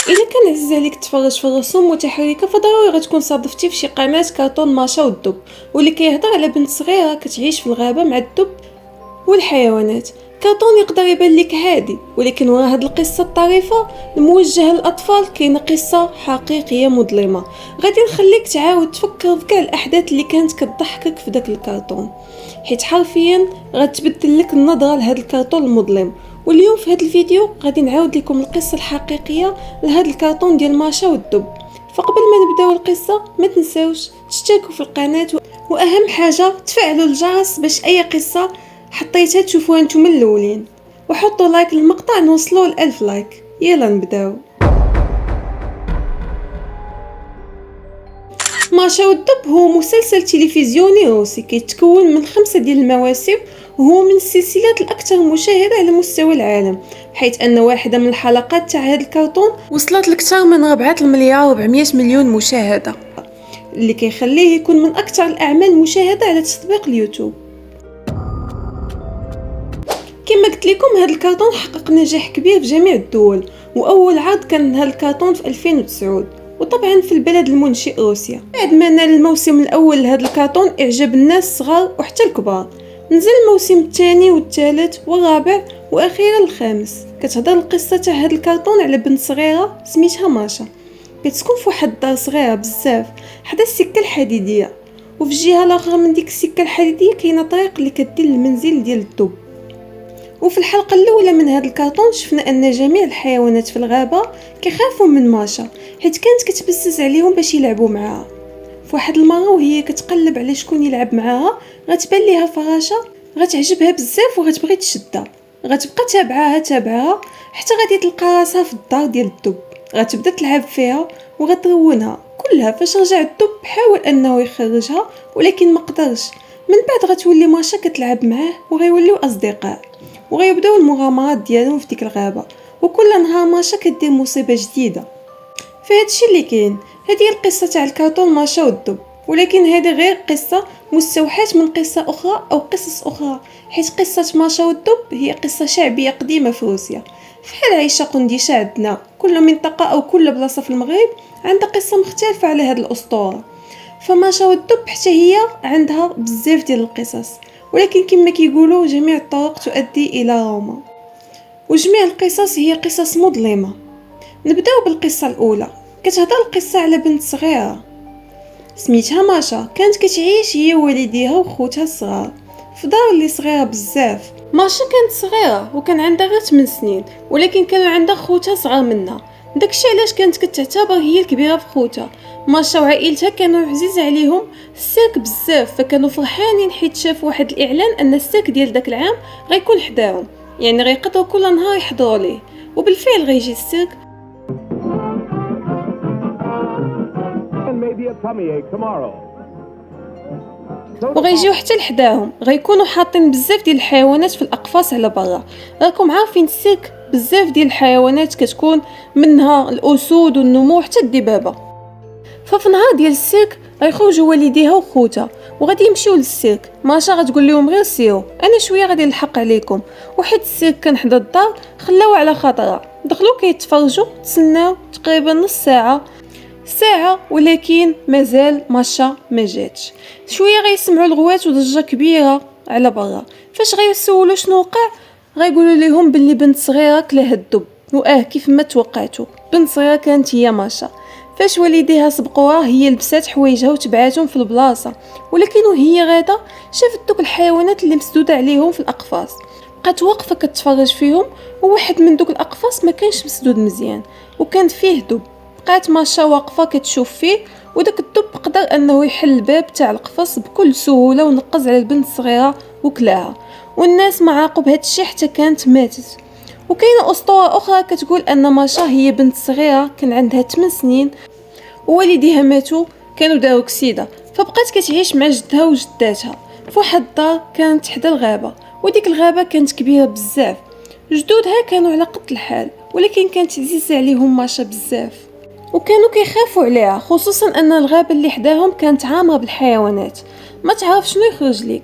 اذا كان عزيز عليك تتفرج في الرسوم متحركه فضروري غتكون صادفتي في شي قناه كرتون ماشا والدب، واللي كيهضر على بنت صغيره كتعيش في الغابه مع الدب والحيوانات. كرتون يقدر يبان لك هادي، ولكن ورا هاد القصه الطريفه الموجهه للاطفال كاينه قصه حقيقيه مظلمه. غادي نخليك تعاود تفكر في كاع الاحداث اللي كانت كتضحكك في داك الكرتون، حيت حرفيا غتبدل لك النظره لهاد الكرتون المظلم. واليوم في هاد الفيديو غادي نعاود لكم القصه الحقيقيه لهاد الكرتون ديال ماشا والدب. فقبل ما نبداو القصه ما تنساوش تشتركوا في القناه، واهم حاجه تفعلوا الجرس باش اي قصه حطيتها تشوفوها نتوما الاولين، وحطوا لايك للمقطع نوصلوا ل1000 لايك. يلا نبداو. ماشا والدب هو مسلسل تلفزيوني روسي كيتكون من 5 ديال المواسم، وهو من السلسلات الاكثر مشاهده على مستوى العالم، حيث ان واحده من الحلقات تاع هذا الكرتون وصلت لأكثر من 4 مليار 400 مليون مشاهده، اللي كيخليه يكون من اكثر الاعمال المشاهده على تطبيق اليوتيوب. كما قلت لكم هذا الكرتون حقق نجاح كبير في جميع الدول، واول عرض كان هذا الكرتون في 2009، وطبعا في البلد المنشئ روسيا. بعد ما نال الموسم الاول لهذا الكرتون اعجاب الناس الصغار وحتى الكبار، نزل الموسم الثاني والثالث والرابع واخيرا الخامس. كتهضر القصه تاع هذا الكرتون على بنت صغيره سميتها ماشا، كتسكن في واحد الدار صغيره بزاف حدا السكه الحديديه، وفي الجهه الاخرى من ديك السكه الحديديه كاينه طريق اللي كدير للمنزل ديال الدب. وفي الحلقة الأولى من هذا الكرتون شفنا أن جميع الحيوانات في الغابة كيخافوا من ماشا، حيت كانت كتبزز عليهم باش يلعبوا معها. في واحد المرة وهي كتقلب على شكون يلعب معها غتبان ليها فراشة غتعجبها بزاف وغتبغي تشدها، غتبقى تابعها حتى غادي تلقى راسها في الدار ديال الدب، غتبدا تلعب فيها وغترونها كلها. فاش رجع الدب حاول أنه يخرجها ولكن ما قدرش. من بعد غتولي ماشا كتلعب معاه وغيوليو أصدقاء، وغيبداو المغامرات ديالهم في ديك الغابه، وكل نهار ماشا كدير مصيبه جديده. فهادشي اللي كاين، هذه هي القصه تاع الكرتون ماشا والدب، ولكن هذه غير قصه مستوحاه من قصه اخرى او قصص اخرى، حيت قصه ماشا والدب هي قصه شعبيه قديمه في روسيا، فحال عيشه قنديشه عندنا. كل منطقه او كل بلاصه في المغرب عندها قصه مختلفه على هذه الاسطوره. فماشا والدب حتى هي عندها بزاف ديال القصص، ولكن كما كيقولوا جميع الطرق تؤدي الى روما، وجميع القصص هي قصص مظلمه. نبداو بالقصه الاولى. كتهضر القصه على بنت صغيره سميتها ماشا، كانت كتعيش هي ووالديها وخوتها الصغار في دار اللي صغيره بزاف. ماشا كانت صغيره وكان عندها غير 8 سنين، ولكن كانوا عندها خوتها صغار منها، داكشي علاش كانت كتعتبر هي الكبيره في خوتها. ماشا وعائلتها كانوا عزيز عليهم السيرك بزاف، فكانوا فرحانين حيت شافوا واحد الاعلان ان السيرك ديال داك العام غيكون حداهم، يعني غيقدروا كل نهار يحضروا ليه. وبالفعل غيجي السيرك وغيجيو حتى لحداهم، غيكونوا حاطين بزاف ديال الحيوانات في الاقفاص على برا. راكم عارفين السيرك بزاف ديال الحيوانات كتكون منها الاسود والنمور حتى الدبابه. ففي نهار ديال السيرك غيخرجوا والديها وخوتها وغادي يمشيو للسيرك. ماشا غتقول لهم غير سيروا، انا شويه غادي نلحق عليكم. وحيت السيرك كان حدا الدار خلاوه على خاطرها، دخلوا كيتفرجوا تسناو تقريبا نص ساعه، ولكن مازال ماشا ما جاتش. شويه غيسمعوا الغوات وضجه كبيره على برا. فاش غيسولوا شنو وقع غيقولوا لهم باللي بنت صغيره كلاها الدب. كيف ما توقعتوا بنت صغيره كانت هي ماشا. فاش والديها سبقوها هي لبسات حوايجها وتبعاتهم في البلاصه، ولكن وهي غاده شافت دوك الحيوانات اللي مسدوده عليهم في الاقفاص، بقات واقفه كتفرج فيهم، وواحد من دوك الاقفاص ما كانش مسدود مزيان وكان فيه دب. بقات ماشا واقفه كتشوف فيه، وداك الدب قدر انه يحل الباب تاع القفص بكل سهوله ونقز على البنت الصغيره وكلاها. والناس ما عاقوا بهذا الشيء حتى كانت ماتت. وكاينه اسطوره اخرى كتقول ان ماشا هي بنت صغيره كان عندها 8 سنين ووالديها ماتوا، كانوا داروا كسيده، فبقات كتعيش مع جدها وجداتها في واحد الدار كانت حدا الغابه. وديك الغابه كانت كبيره بزاف، جدودها كانوا على قد الحال، ولكن كانت عزيزه عليهم ماشا بزاف وكانوا كيخافوا عليها، خصوصا ان الغابه اللي حداهم كانت عامره بالحيوانات، ما تعرف شنو يخرج ليك.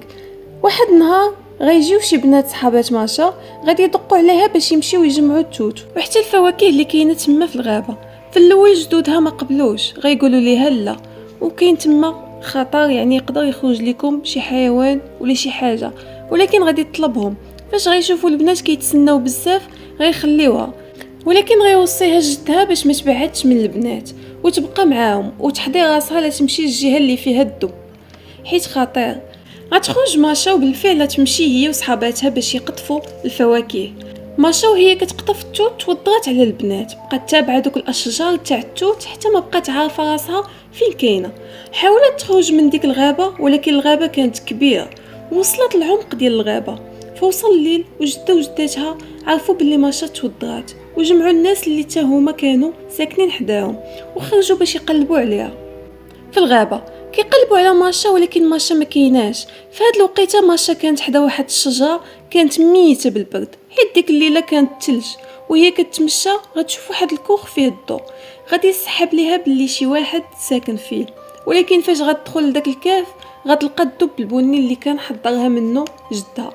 واحد النهار غيجيو شي بنات صحابات ماشا غادي يدقوا عليها باش يمشيو يجمعوا التوت وحتى الفواكه اللي كاينه تما في الغابه. في الاول جدودها ما قبلوش، غيقولوا ليها لا، وكاين تما خطر، يعني يقدر يخرج لكم شي حيوان ولا شي حاجه، ولكن غادي تطلبهم. فاش غيشوفوا البنات كيتسناو بزاف غيخليوها، ولكن غيوصيها جدها باش ما تبعدش من البنات وتبقى معاهم وتحضي راسها لا تمشي للجهه اللي فيها الدب، حيت خطير. غتخرج ماشا وبالفعل تمشي هي وصحاباتها باش يقطفوا الفواكه. ماشا وهي كتقطف التوت توضرات على البنات، بقات تابعه دوك الاشجار تاع التوت حتى ما بقات عارفه راسها فين كاينه. حاولت تخرج من ديك الغابه، ولكن الغابه كانت كبيره ووصلت العمق ديال الغابه. فوصل الليل وجده وجداتها عرفوا باللي ماشا توضرات، وجمعوا الناس اللي حتى هما كانوا ساكنين حداهم وخرجوا باش يقلبوا عليها في الغابه. كيقلبوا على ماشا ولكن ماشا ما كايناش. في هاد الوقيته ماشا كانت حدا واحد الشجره كانت ميته بالبرد، حيت ديك الليله كانت الثلج، وهي كتمشى غتشوف واحد الكوخ فيه الضوء، غادي يسحب ليها باللي شي واحد ساكن فيه. ولكن فاش غتدخل لداك الكهف غتلقى الدب البني اللي كان حضرها منه جدها.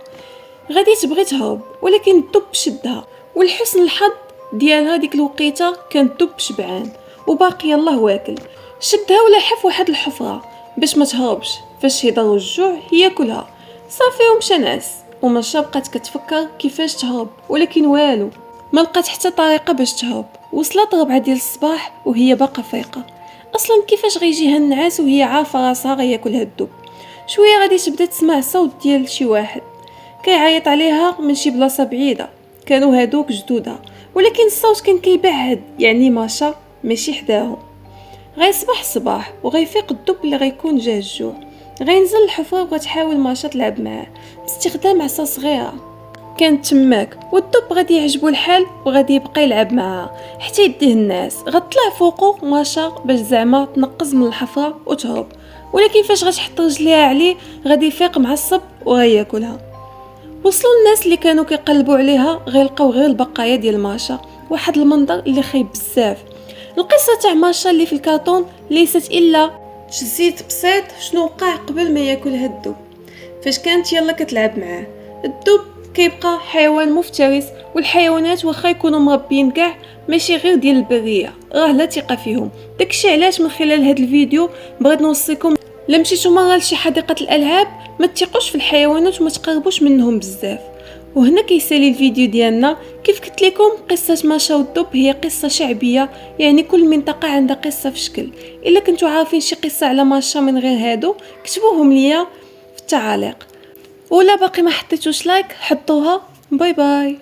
غادي تبغي تهرب ولكن الدب شدها، ولحسن الحظ ديالها ديك الوقيته كان الدب شبعان وباقي يلاه واكل. شدها ولحف واحد الحفره باش ما تهربش. فاش يضرو الجوع هي كلها صافي ومشى نعس. وماشا بقات كتفكر كيفاش تهرب، ولكن والو، ما لقات حتى طريقه باش تهرب. وصلت 4 ديال الصباح وهي باقا فايقه. اصلا كيفاش غيجيها النعاس وهي عارفه راسها غياكلها الدب؟ شويه غادي تبدا تسمع صوت ديال شي واحد كيعيط عليها من شي بلاصه بعيده. كانوا هادوك جدودها، ولكن الصوت كان كيبعد، يعني ماشا ماشي حداهم. غيصبح الصباح وغيفيق الدب اللي غيكون جاه الجوع. غينزل الحفره وغتحاول ماشا تلعب معاه باستخدام عصا صغيره كانت تماك، والدب غادي يعجبو الحال وغادي يبقى يلعب معاها حتى يديه الناس. غتطلع فوقو ماشا باش زعما تنقز من الحفره وتهرب، ولكن فاش غتحط رجليها عليه غادي يفيق معصب وغياكلها. وصلوا الناس اللي كانوا كيقلبوا عليها غيلقاو غير البقايا ديال ماشا، واحد المنظر اللي خايب بزاف. القصه تاع ماشا اللي في الكارطون ليست الا تجسيد بسيط شنو وقع قبل ما ياكلها الدب. فاش كانت يلا كتلعب معاه، الدب كيبقى حيوان مفترس، والحيوانات واخا يكونوا مربيين كاع ماشي غير ديال البريه راه لا ثقه فيهم. داكشي علاش من خلال هذا الفيديو بغيت نوصيكم لما مشيتو مره لشي حديقه الالعاب ما تثقوش في الحيوانات وما تقربوش منهم بزاف. وهنا كيسالي الفيديو ديالنا. كيف قلت لكم قصه ماشا والدب هي قصه شعبيه، يعني كل منطقه عندها قصه في شكل. الا كنتو عارفين شي قصه على ماشا من غير هادو كتبوهم ليا في التعاليق، ولا باقي ما حطيتوش لايك حطوها. باي باي.